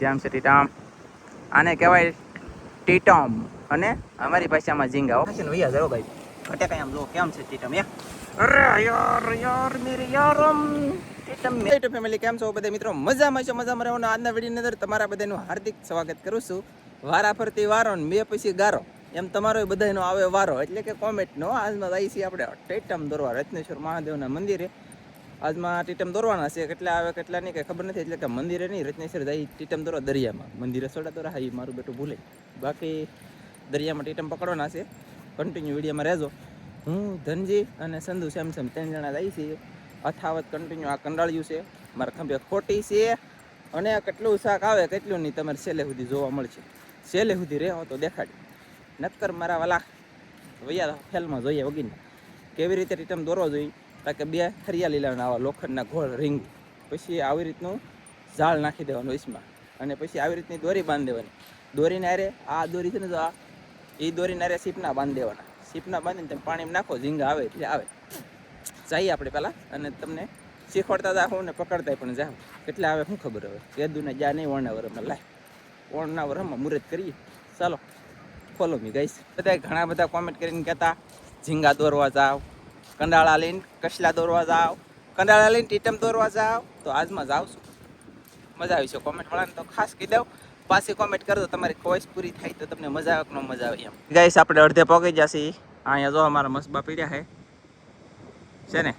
જેમ છે ટીટામ, આને કહેવાય ટીટમ અને અમારી ભાષામાં ઝીંગા. ઓકે ને ભૈયા જરો ભાઈ ઘટે કઈ આમ લો કેમ છે ટીટમ યા? અરે યાર મેરે યારમ ટીટમ મેટ ફેમિલી કેમ છો બધા મિત્રો? મજામાં છો? મજામાં રહેવાનો. આજના વિડીયોની અંદર તમારા બધાનું હાર્દિક સ્વાગત કરું છું. વારા ફરતી વારો ને મેં પછી ગારો એમ તમારો બધાનો આવે વારો, એટલે કે કોમેન્ટનો. આજમાં જઈએ છીએ આપણે ટીટમ દોરવા રત્નેશ્વર મહાદેવના મંદિરે. આજમાં ટીટમ દોરવાના છે. કેટલા આવે કેટલા નહીં કંઈ ખબર નથી. એટલે કે મંદિરે નહીં, રત્નેશ્વર જાય ટીટમ દોરવા દરિયામાં. મંદિરે સોડા દોરા હા એ મારું બેટું ભૂલે, બાકી દરિયામાં ટીટમ પકડવાના છે. કન્ટિન્યુ વિડીયોમાં રહેજો. હું ધનજી અને સંધુ સેમસમ 3 જણા જઈએ છીએ. અથાવત કન્ટિન્યુ. આ કંડાળ્યું છે, મારા ખંભે ખોટી છે, અને કેટલું શાક આવે કેટલું નહીં તમારે છેલ્લે સુધી જોવા મળશે. છેલ્લે સુધી રહેવો તો દેખાડી. નક્કર મારા વાલા વૈયા ફેલમાં જોઈએ વગીને કેવી રીતે ટીટમ દોરવો જોઈએ. કારણ કે 2 ખરિયા લીલાના આવા લોખંડના ગોળ રીંગ, પછી આવી રીતનું ઝાડ નાખી દેવાનું ઈસમાં, અને પછી આવી રીતની દોરી બાંધી દેવાની. દોરીને આરે આ દોરી છે ને, તો આ એ દોરીને આરે સીપના બાંધી દેવાના. સીપના બાંધીને તમે પાણીમાં નાખો, ઝીંગા આવે એટલે આવે. જઈએ આપણે પહેલાં અને તમને શીખવાડતા જાઉં ને પકડતા પણ જાઉં. કેટલા આવે શું ખબર હવે. કેદુને જ્યાં નહીં ઓળના વરમાં લાય, ઓળના વરમાં મુહૂર્ત કરીએ. ચાલો ફોલો મી ગાઈસ. બધા ઘણા બધા કોમેન્ટ કરીને કહેતા ઝીંગા દોરવા જાઓ, કંડાળા લઈને કસલા દોરવા જાઓ, કંડાળા લઈને ટીટમ દોરવા જાઓ. તો આજમાં જાઉં છું, મજા આવી છે. કોમેન્ટવાળાને તો ખાસ કહી દઉં, પાછી કોમેન્ટ કરજો. તમારી ખોઈશ પૂરી થાય તો તમને મજા આવે કે ન મજા આવે એમ. ગાઈસ આપણે અડધે પહોંચી જશે. અહીંયા જો અમારા મસબા પીડ્યા છે ને,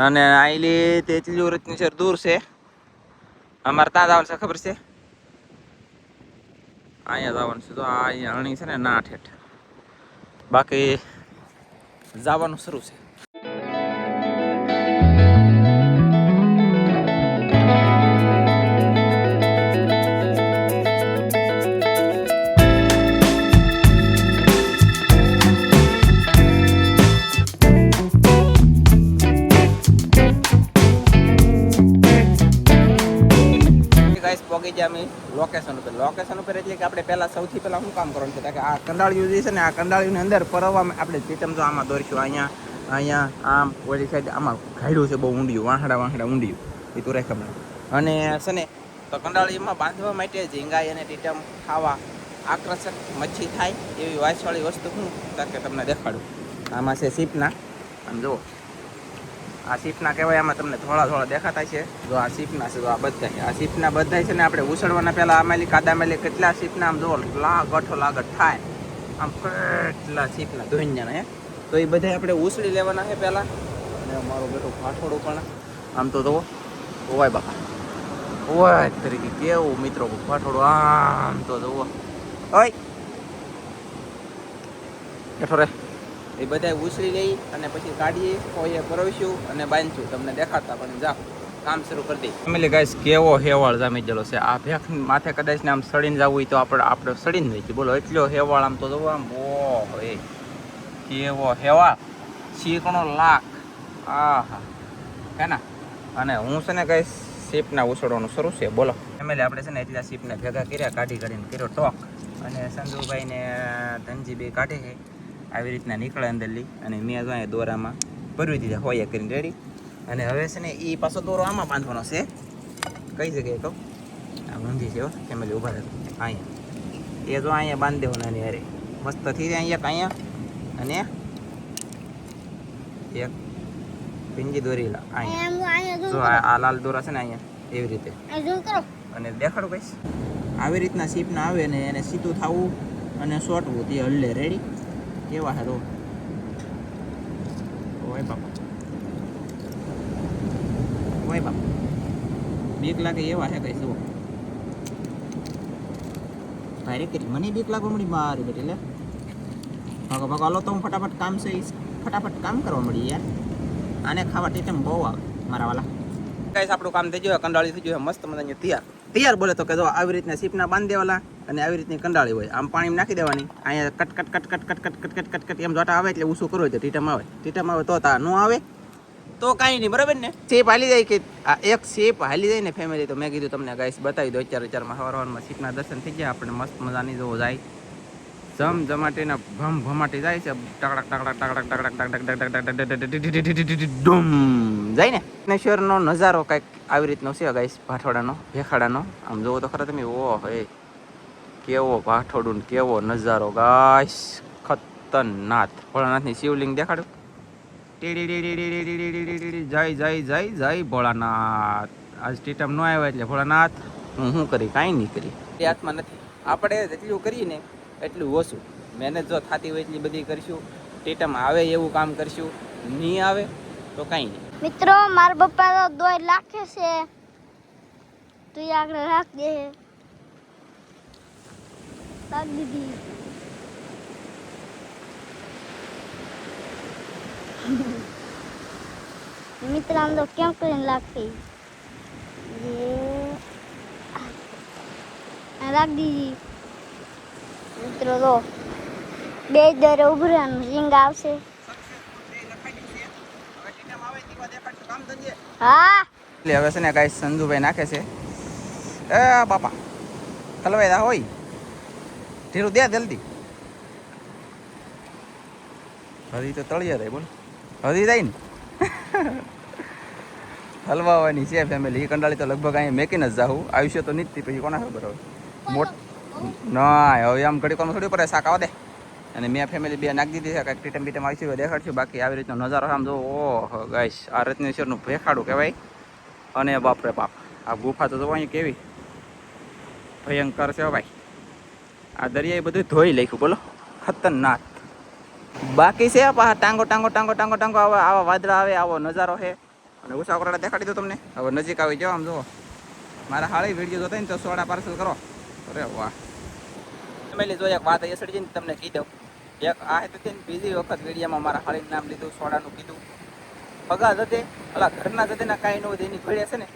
અને આઈલી તેચલી રત્નેશ્વર દૂર છે. અમારે ત્યાં જવાનું છે ખબર છે, અહીંયા જવાનું છે. તો અહીંયા અણી છે ને ના ઠેઠ, બાકી જવાનું શરૂ છે. પહોંચી ગયા અમે લોકેશન ઉપર. લોકેશન ઉપર એટલે કે આપણે પહેલાં સૌથી પહેલાં શું કામ કરવાનું છે કે આ કંડાળિયું જે છે ને, આ કંડાળિયુંની અંદર પરવામાં આપણે ટીટમ તો આમાં દોરીશું. અહીંયા આમ ઓલી સાઈડ આમાં ઘાડ્યું છે બહુ ઊંડિયું, વાંહડા ઊંડિયું એ તો રેખમ. અને છે ને તો કંડાળીમાં બાંધવા માટે ઝીંગાઈ અને ટીટમ ખાવા આકર્ષક મચ્છી થાય એવી વાંસવાળી વસ્તુ શું કે તમને દેખાડું. આમાં છે સીપના, આમ જુઓ આ સીપના કહેવાય. આમાં તમને થોડા દેખાતા છે. જો આ સીપના છે, તો આ બધાય આ સીપના બધાય છે ને. આપણે ઉછળવાના પહેલાં આમેલી કાદામેલી કેટલા સીપના આમ જુઓ ગઠો લાગટ થાય આમ, કેટલા સીપના ધોઈኛના તો એ બધા આપણે ઉછળી લેવાના છે પહેલાં. અને મારું બેટું ભાઠોડું પણ આમ તો જુઓ, ઓવાય બાપા ઓવાય તરીકે કેવું મિત્રો ભાઠોડું આમ તો જુઓ. ઓય બેઠો રે. એ બધા ઉછળી લઈ અને પછી કાઢીએ, કોઈએ પરોવીશું અને બાંધશું. તમને દેખાડતા પણ જાઓ, કામ શરૂ કરી દઈએ. ફેમિલી ગાઈસ કેવો હેવાળ જામી ગયેલો છે. આ ભેખ માથે કદાચ ને આમ સડીને જવું હોય તો આપણે સડીને જઈએ. બોલો એટલો હેવાળ આમ તો જવો આમ. ઓહો એ કેવો હેવાળ, શીકણો લાખ. આહા હે ને. અને હું છે ને કઈ સીપના ઉછળવાનું શરૂ છે. બોલો ફેમિલી આપણે છે ને એટલા સીપને ભેગા કર્યા, કાઢીને કર્યો ટોક. અને સંજુભાઈ ને ધનજી બે કાઢે છે આવી રીતના નીકળે અંદરલી. અને મેં જો અહીંયા દોરામાં ભરવી દીધા હોય કરીને રેડી. અને હવે છે ને એ પાછો દોરો આમાં બાંધવાનો છે. કઈ જગ્યાએ કહું, આ ઊંધી છે ફેમિલી ઊભા રહે અહીંયા. એ જો અહીંયા બાંધી દેવાના એની અરે મસ્ત થઈ જાય. અહીંયા અને એક પિંજી દોરી અહીંયા જો આ લાલ દોરા છે ને અહીંયા એવી રીતે. અને દેખાડું કઈશ આવી રીતના સીપના આવે ને એને સીધું થવું અને સોટવું તે હલ્લે રેડી. કેવા હે રો ઓય બાપા, ઓય બાપા બીક લાગે એવા હે કઈ જુઓ. ભાઈ કેટલી મને બીક લાગવા મળી મારી બેટી. લે ભાગો હાલો તો હું ફટાફટ કામ છે ફટાફટ કામ કરવા મળી યાર. આને ખાવા ટીટમ બહુ આવે મારા વાલા. ગાઈસ આપણું કામ થઈ ગયું, કંડાળી થઈ ગયું મસ્ત મજાની તૈયાર. બોલે તો કે જો આવી રીતના સીપના બાંધી દેવાલા અને આવી રીતની કંડાળી હોય આમ પાણીમાં નાખી દેવાની. અહીંયા કટ એમ જોટા આવે એટલે ઊંચું કરવું હોય તો ટીટમ આવે તો તા ન આવે તો કાંઈ નહીં, બરાબર ને. શેપ હાલી જાય કે આ એક શેપ હાલી જાય ને ફેમિલી. તો મેં કીધું તમને ગાઈસ બતાવી દો. 4 માં સવારમાં શીપના દર્શન થઈ ગયા આપણે મસ્ત મજાની જોવો જાય. જમજમાટીને ભમ ભમાટી જાય છે ટકડક ટકડક ટકડક ડૂમ જાય ને નેશ્વરનો નજારો કંઈક આવી રીતનો છે ગાઈસ ભાઠોડાનો ભેખાડાનો આમ જોવો તો ખરા તમે ઓહ હે કેવો ભાઠોડું ને કેવો નજારો ગાઈસ ખતરનાક ભોળાનાથની શિવલિંગ દેખાડું જય જય જય જય ભોળાનાથ આજ ટીટમ ન આવ્યા એટલે ભોળાનાથ હું શું કરી કાંઈ નહીં કરી એ હાથમાં નથી આપણે જેટલું કરીએ ને એટલું ઓછું મહેનત જો થતી હોય એટલી બધી કરીશું ટીટમ આવે એવું કામ કરશું નહીં આવે તો કાંઈ નહીં મિત્રો મારા પપ્પા તો દોય લાખે છે તું આગળ રાખ દે રાખ દીધી મિત્ર આમ તો કેમ કરીને લાગતી રાખ દીધી મિત્રો તો બે દરે ઉભું રહેવાનું રીંગ આવશે હા એટલે હવે છે ને ગાઈસ સંજુભાઈ નાખે છે એ બાપા હલવાઈ દા હોય ઢીરું દે જલ્દી હજી તો તળિયે રહે બોલ હજી જાય ને હલવાવાની છે ફેમિલી કંડાળી તો લગભગ અહીંયા મેકીને જ જાઉં આયુષ્ય તો નહીં પછી કોના ખબર હવે મોટ ના હવે આમ ઘડી કોણ થોડી પડે શાક આવા દે અને મેં ફેમિલી બે નાખી દીધી છે કંઈક ટીટમ બીટમ આવીશું દેખાડશું બાકી આવી રીતનો નજારો આમ જો ઓહો ગાઈસ આ રત્નેશ્વરનું ભેખાડું કહેવાય અને બાપરે બાપ આ ગુફા તો જોવા અહીંયા કેવી ભયંકર છે ભાઈ આ દરિયાએ બધું ધોઈ લખ્યું બોલો ખતરનાક બાકી છે પાછા ટાંગો ટાંગો ટાંગો ટાંગો ટાંગો આવા વાદળા આવે આવો નજારો છે અને ઉષા કોરાડા દેખાડી દો તમને હવે નજીક આવી જાઓ આમ જુઓ મારા હાળી વિડીયો જોતા ને તો સોડા પાર્સલ કરો અરે વાહ ફેમિલી જો એક વાત એ સડી જઈને તમને કહી દઉં એક આ તો બીજી વખત વિડીયોમાં મારા હાળીનું નામ લીધું સોડાનું કીધું પગા જતે ઓલા ઘરના જતેના કાંઈ ન હોય એની ભળે છે ને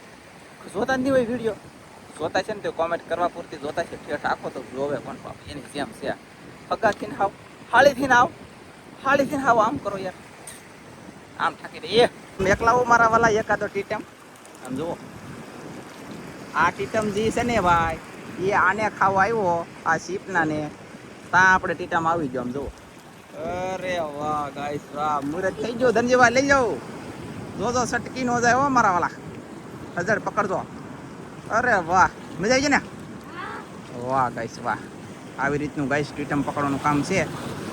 જોતા જ નહીં હોય વિડીયો જોતા છે ને તે કોમેન્ટ કરવા પૂરતી જોતા છે ઠેઠ આખો તો જોવે પણ બાપ એની જેમ છે પગાથી હાવ હાળીથી આવ હાળીથી હાવ આમ કરો યાર આમ ઠાકી દે એ એકલાવો મારા વાલા એકાદો ટીટમ આમ જુઓ આ ટીટમ જે છે ને ભાઈ એ આને ખાવા આવ્યો આ શીપના ને ત્યાં આપણે ટીટમ આવી ગયો આમ જુઓ અરે વાહ ગાઈસ વાહ મુરત થઈ ગયો ધનજીભાઈ લઈ જાઓ જોજો સટકી નો જાય હો મારા વાલા હજાર પકડજો અરે વાહ મજા આવી છે ને વાહ ગાઈસ વાહ આવી રીતનું ગાઈસ ટીટમ પકડવાનું કામ છે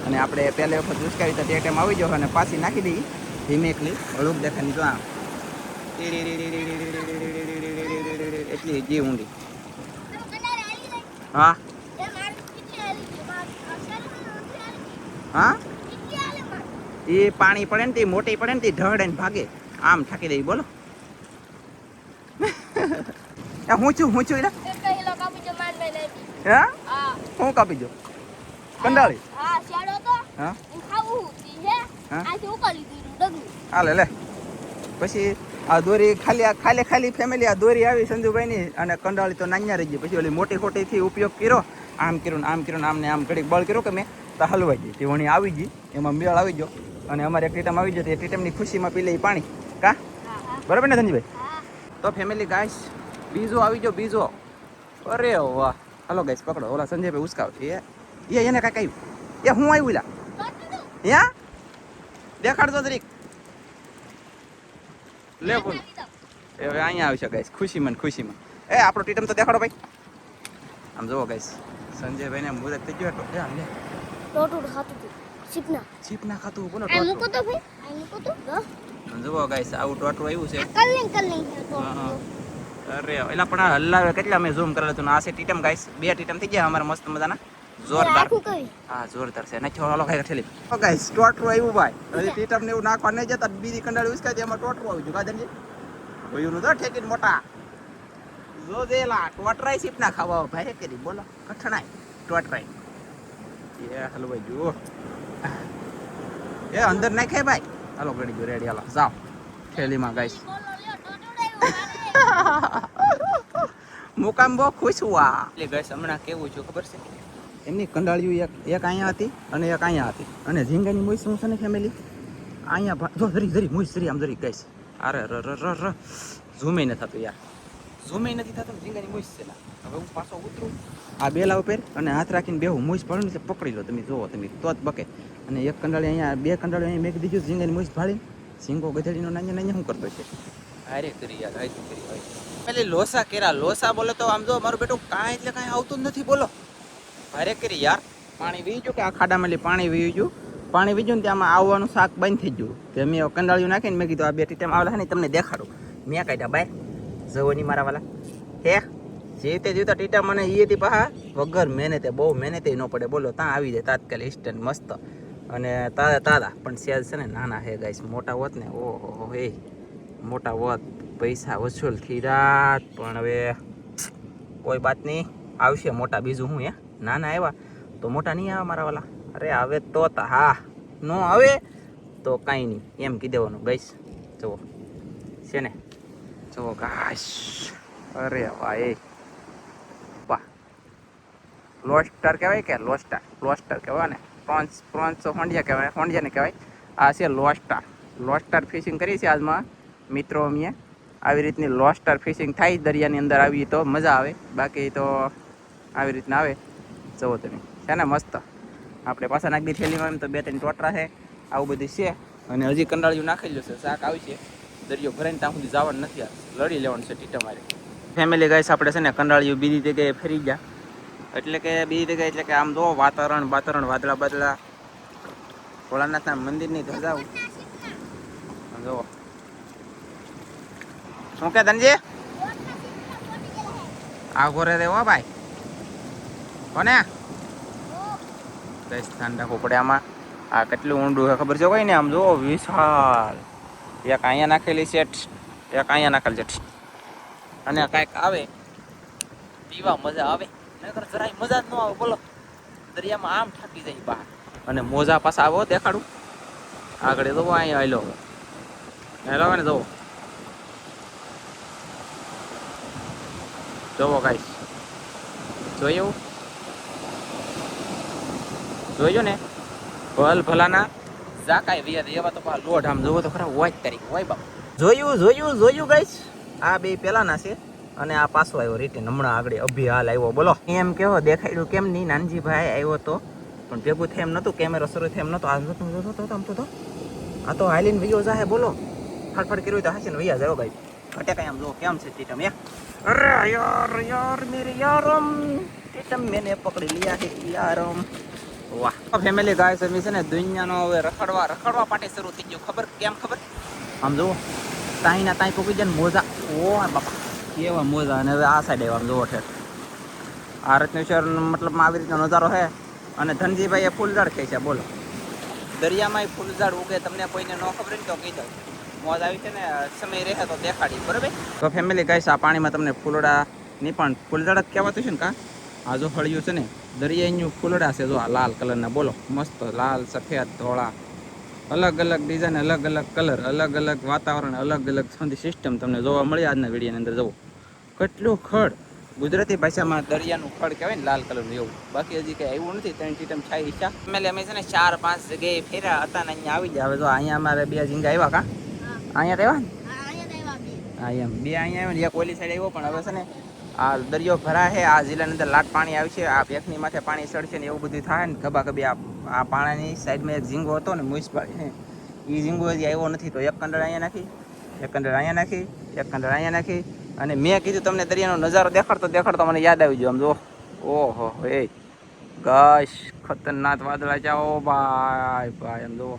અને આપણે પહેલી વખત ઉચકાવી તો તે ટાઈમ આવી ગયો અને પાછી નાખી દઈ ધીમેકલી હળુક દેખાની જો આમ એટલી જી ઊંડી હા હા એ પાણી પડે ને તે મોટી પડે ને તે ઢળે ને ભાગે આમ ઠાકી દઈ બોલો હું છું હા હું કાપી જો કંડાળી હા હાલે લે પછી આ દોરી ખાલી ફેમિલી આ દોરી આવી સંજુભાઈની અને કંડાળી તો નાન્યા રહી ગઈ પછી ઓલી મોટી ખોટીથી ઉપયોગ કર્યો આમ કર્યું ને આમ ને આમ ઘડીક બળ કર્યો કે મેં તો હલવાઈ ગઈ તે વણી આવી ગઈ એમાં મેળ આવી ગયો અને અમારે એક ટીટમ આવી ગયો એ ટીટમની ખુશીમાં પી લઈ પાણી કા બરાબર ને ધનજીભાઈ તો ફેમિલી ગાઈસ બીજો આવી ગયો બીજો અરે વાહ હાલો ગાઈસ પકડો ઓલા સંજયભાઈ ઉસકાવ એ એને કાંઈક આવ્યું એ હું આવ્યું લા યા દેખાડજો જરીક લે બોલ એ હવે અહીંયા આવશે ગાઈસ ખુશીમાં એ આપણો ટીટમ તો દેખાડો ભાઈ આમ જુઓ ગાઈસ સંજયભાઈને મુરત થઈ ગયો તો આમ લે ટોટું ખાતું ચીપના ખાતું બોલો આ મૂકો તો ભાઈ આ મૂકો તો જુઓ ગાઈસ આવું ટોટું આવ્યું છે કલિંગ અરે એલા પણ આ હલાવે કેટલા મેં ઝૂમ કરેલું હતું આ છે ટીટમ ગાઈસ બે ટીટમ થઈ ગયા અમારા મસ્ત મજાના જોરદાર હા જોરદાર છે નથી હાલો ખાઈ ઠેલી ઓ ગાઈસ ટોટરું આવ્યું ભાઈ હજી ટીટમ ને એવું નાખવા નહીં જતા બીજી કંડાળી ઉસકાઈ એમાં ટોટરું આવી ગયું ગાજનજી ભયું તો ઠેકીને મોટા જો દેલા ટોટરાઈ સીપ ના ખાવા ભાઈ કરી બોલો કઠણાઈ ટોટરાઈ એ હલવાઈ જો એ અંદર નાખે ભાઈ હાલો ગડી જો રેડી હાલો જાઓ ઠેલીમાં ગાઈસ મુકામ બહુ ખુશ હુઆ એટલે ગાઈસ હમણાં કેવું છું ખબર છે એમની કંડાળીઓ એક અહીંયા હતી અને એક અહીંયા હતી અને ઝીંગાની મોઈ શું છે ને ફેમિલી અહીંયા જો ધરી મોઈ આમ ધરી ગાઈસ અરે ર ઝૂમે ન થતું યાર ઝૂમે નથી થતું ઝીંગાની મોઈસ છે લા. હવે હું પાછો ઉતરું આ બેલા ઉપર અને હાથ રાખીને બેહું મોઈસ ભાડું ને પકડી લો તમે જોવો તમે તો જ બકે. અને એક કંડાળી અહીંયા બે કંડાળી અહીંયા મેં દીધું ઝીંગાની મોઈસ ભાળી ઝીંગો ગધેડીનો નાન્ય નાન્ય શું કરતો છે અરે કરી યાર હાઈ કરી ભાઈ પેલી લોસા કેરા લોસા બોલે તો આમ જો મારું બેટું કાંઈ એટલે કાંઈ આવતું જ નથી બોલો અરે કરી યાર પાણી વી ગયું કે આ ખાડામાં પાણી વી ગયું પાણી વીજું ને ત્યાં આવવાનું શાક બંધ થઈ ગયું તે મેં કંડાળીઓ નાખીને મેં કીધું આ બે ટીટેમ આવેલા ને તમને દેખાડું મેં કાઢ્યા બાય જવોની મારા વાલા હે જીવતે જીવતા ટીટા મને એથી પાહા વગર મહેનતે બહુ મહેનતે ન પડે બોલો ત્યાં આવી જાય તાત્કાલિક ઇન્સ્ટન્ટ મસ્ત અને તાજા તાજા પણ સેલ છે ને નાના હે ગાઈસ મોટા હોત ને ઓહો હે મોટા હોત પૈસા વસૂલ થઈ રાત પણ હવે કોઈ વાત નહીં આવશે મોટા બીજું હું હે નાના આવ્યા તો મોટા નહીં આવે મારા વાલા અરે આવે તો હા નો આવે તો કાંઈ નહીં એમ કહી દેવાનું ગાઈસ જુઓ છે ને જુઓ ગાઈસ અરે ભાઈ વાહ લોસ્ટર કહેવાય કે લોસ્ટર કહેવાય ને પ્રોન્સ હોંડિયા કહેવાય હોંડિયાને કહેવાય આ છે લોસ્ટર ફિશિંગ કરી છે આજમાં મિત્રો અમે આવી રીતની લોસ્ટર ફિશિંગ થાય દરિયાની અંદર આવી તો મજા આવે બાકી તો આવી રીતના આવે જુઓ તમે છે ને મસ્ત આપણે પાછા નાખી દી થેલીમાં એમ તો 2-3 ટોટરા છે આવું બધું છે અને હજી કંડાળિયું નાખેલું છે શાક આવશે દરિયો ભરાઈને ત્યાં સુધી જવાનું નથી આ લડી લેવાનું છે ટીટા મારે ફેમિલી ગાઈસ આપણે છે ને કંડાળિયું બીજી જગ્યાએ ફરી ગયા એટલે કે બીજી જગ્યાએ એટલે કે આમ જો વાતાવરણ વાદળા ભોળાનાથના મંદિરની ધજાઓ જો શું કે ધનજી આ ઘોરે દેવો ભાઈ કોને કઈ ધ્યાન રાખવું પડે આમાં આ કેટલું ઊંડું છે ખબર છે કોઈ ને આમ જો વિશાળ એક અહીંયા નાખેલી છે એક અહીંયા નાખેલી છે અને કાંઈક આવે પીવા મજા આવે નકર જરાય મજા જ ન આવે બોલો દરિયામાં આમ ઠાકી જાય બહાર અને મોજા પાછા આવો દેખાડું આગળ જોવો અહીંયા હેલો ને જોવો જોવો ગાઈસ જોયો ને ભલ ભલાના જાકાય વ્યાદ એવા તો લોઢ આમ જોવો તો ખરા હોય તારીખ હોય બાપ જોયું ગાઈસ આ બે પેલાના છે અને આ પાછો આવ્યો રિટર્ન હમણાં આગળ અભી હાલ આવ્યો બોલો એમ કેવો દેખાડ્યું કેમ નહીં નાનજીભાઈ આવ્યો તો પણ ભેગું થેમ નતું કેમેરો શરૂ થેમ નતો આમ તો આ તો હાલીને વિયો જાહે બોલો ફટફટ કર્યું તો હાસીને વૈયા જાવ ગાઈસ ઘટે કઈ આમ જો કેમ છે ટીટમ અરે યાર મેરે યારમ ટીટમ મેને પકડી लिया है યારમ વાહ ફેમિલી ગાઈસ અમે છે ને દુનિયાનો હવે રખડવા પાટે શરૂ થઈ ગયો ખબર આમ જુઓ તાઈના તાઈ પોકી જાય મોજા ઓ બાપા કેવા મોજા અને હવે આ સાઈડ આમ જુઓ છે આ રત્નેશ્વર મતલબ આવી રીતનો નજારો છે અને ધનજીભાઈ એ ફૂલઝાડ કહે છે બોલો દરિયામાં ફૂલઝાડ ઉગે તમને કોઈને ન ખબર ને તો કહી દો મોજ આવી છે ને સમય રહે તો દેખાડી બરાબર તો ફેમિલી ગાઈસ આ પાણીમાં તમને ફૂલડા નહીં પણ ફૂલઝાડ જ કહેવાતું છે ને કા આ જો ફળિયું છે ને દરિયાનું ફૂલડા છે જો આ લાલ કલરના બોલો મસ્ત લાલ સફેદ ધોળા અલગ અલગ ડિઝાઇન અલગ અલગ કલર અલગ અલગ વાતાવરણ અલગ અલગ સિસ્ટમ તમને જોવા મળી આજના વિડીયોની અંદર જુઓ કેટલું ખડ ગુજરાતી ભાષામાં દરિયાનું ખડ કહેવાય ને લાલ કલરનું એવું બાકી હજી કંઈ આવ્યું નથી ત્રણ ટીટમ છાઈ ઈચ્છા એટલે અમે છે ને 4-5 જગ્યાએ ફેર્યા હતા ને અહીંયા આવી ગયા હવે જો અહીંયા અમારે 2 ઝીંગા આવ્યા કા અહીંયા આવ્યા ને હા એમ 2 અહીંયા આવ્યા ને એક ઓલી સાઈડ આવ્યો પણ હવે છે ને આ દરિયો ભરા છે આ જિલ્લાની અંદર લાટ પાણી આવશે આ પેકની માથે પાણી ચડશે ને એવું બધું થાય ને ખભા આ પાણાની સાઈડમાં એક ઝીંગો હતો ને મ્યુનિસિપાલિટી ને એ ઝીંગો હજી આવ્યો નથી તો એક કંડળ અહીંયા નાખી એક કંડળ અહીંયા નાખી એક કંડળ અહીંયા નાખી અને મેં કીધું તમને દરિયાનો નજારો દેખાડતો મને યાદ આવી ગયો આમ જો ઓહો એ ગાઈસ ખતરનાક વાદળા જાઓ ભાઈ એમ જુઓ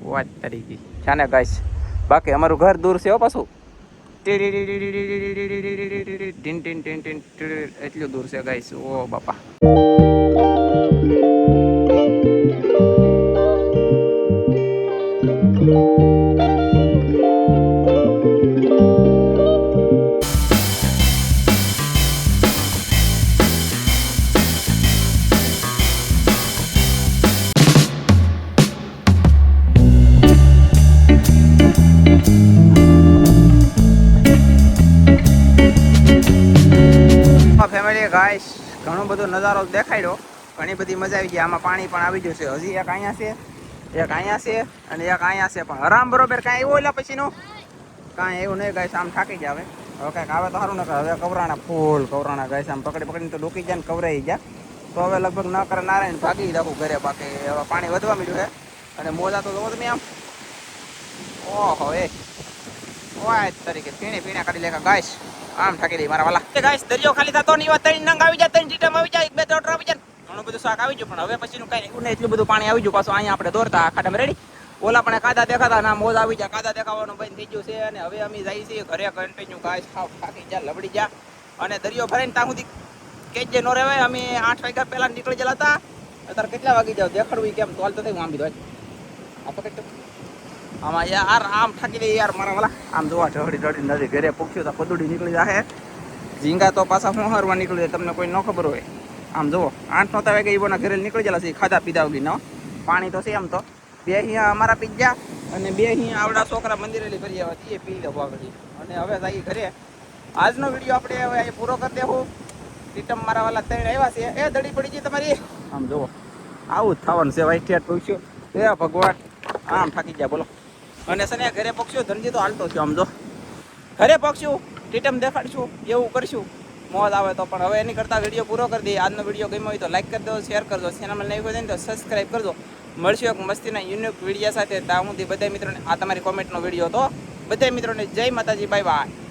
વાત તરીકે છે ને ગાઈસ બાકી અમારું ઘર દૂર છે હો પાછું એટલું દૂર છે ગાઈસ ઓ બાપા ફેમિલી ગાઈસ ઘણો બધો નજારો દેખાડ્યો ઘણી બધી મજા આવી ગઈ આમાં પાણી પણ આવી ગયું છે હજી એક અહીંયા છે એક અહીંયા છે અને એક અહીંયા છે પણ આરામ બરોબર કાંઈ એવું એટલે પછીનું કાંઈ એવું નહીં ગાઈસ આમ થાકી જાવે હવે કાંઈક આવે તો સારું ન કરે. હવે કવરાણા ફૂલ કવરાણા ગાય છે, આમ પકડી પકડીને તો ડૂકી જાય ને કવરાઈ ગયા. તો હવે લગભગ ન કરે નારાયણ ભાગી રાખું ઘરે. બાકી હવે પાણી વધવા માંડ્યું છે અને મોજા તો જોવો તમે આમ. ઓહો એ ઓય તરીકે પીણે કાઢી લેખા ગાઈસ. આમ ઠાકી દઈ મારા વાલા ગાઈસ. દરિયો ખાલી થતો નહીં, 3 નંગ આવી જાય, 3 જીટમ આવી જાય, 2 ત્રણ આવી જાય, ઘણું બધું શાક આવી ગયું. પણ હવે પછીનું કઈ એવું નહીં, એટલું બધું પાણી આવી ગયું પાછું. અહીંયા આપણે દોરતા ખાડામાં રેડી. ઓલા પણ કાદા દેખાતા ના મોજ આવી જાય, કાદા દેખાવાનું બંધ થઈ ગયું છે. અને હવે અમે જઈએ છીએ ઘરે કન્ટિન્યુ ગાઈસ. ખાવ થાકી જા લબડી જા. અને દરિયો ભરાઈને ત્યાં સુધી કેજે નો રહેવાય. અમે 8 વાગ્યા પહેલા નીકળી ગયેલા હતા. અત્યારે કેટલા વાગી જાવ દેખાડવું કેમ તો હાલ તો થઈ આંબી દો આ પકડ આમાં યાર. આમ ઠાકી દે યાર મારા વાલા. આમ જોવા ઢળી નથી ઘરે પૂછ્યું તો પદુડી નીકળી જાહે. ઝીંગા તો પાછા હું હરવા નીકળી જાય, તમને કોઈ ન ખબર હોય. આમ જુઓ 8 વાગે એવોના ઘરે નીકળી ગયેલા છે ખાધા પીધા વગી ન. પાણી તો છે આમ તો. 2 અહીંયા અમારા પીજા અને 2 અહીંયા આવડા છોકરા મંદિરેલી ભરી આવ્યા એ પી લે આગળ. અને હવે જઈએ ઘરે. આજનો વિડીયો આપણે હવે અહીં પૂરો કરી દેવું. ટીટમ મારા વાલા 3 આવ્યા છે. એ દડી પડી ગઈ તમારી. આમ જુઓ આવું જ થવાનું છે ભાઈ. ઠેઠ પૂછ્યું એ ભગવાન. આમ થાકી ગયા બોલો. અને સને ઘરે પક્ષીઓ ધનજી તો હાલતો થયો. આમ જો ઘરે પક્ષીઓ ટીટમ દેખાડશું એવું કરશું મોજ આવે તો. પણ હવે એની કરતાં વિડીયો પૂરો કરી દઈએ. આજનો વિડીયો ગમ્યો હોય તો લાઈક કરી દો, શેર કરજો, ચેનલમાં નહીં હોય તો સબસ્ક્રાઈબ કરજો. મળશું એક મસ્તીના યુનિક વિડીયો સાથે. ત્યાં સુધી બધા મિત્રોને આ તમારી કોમેન્ટનો વિડીયો તો બધા મિત્રોને જય માતાજી, બાય બાય.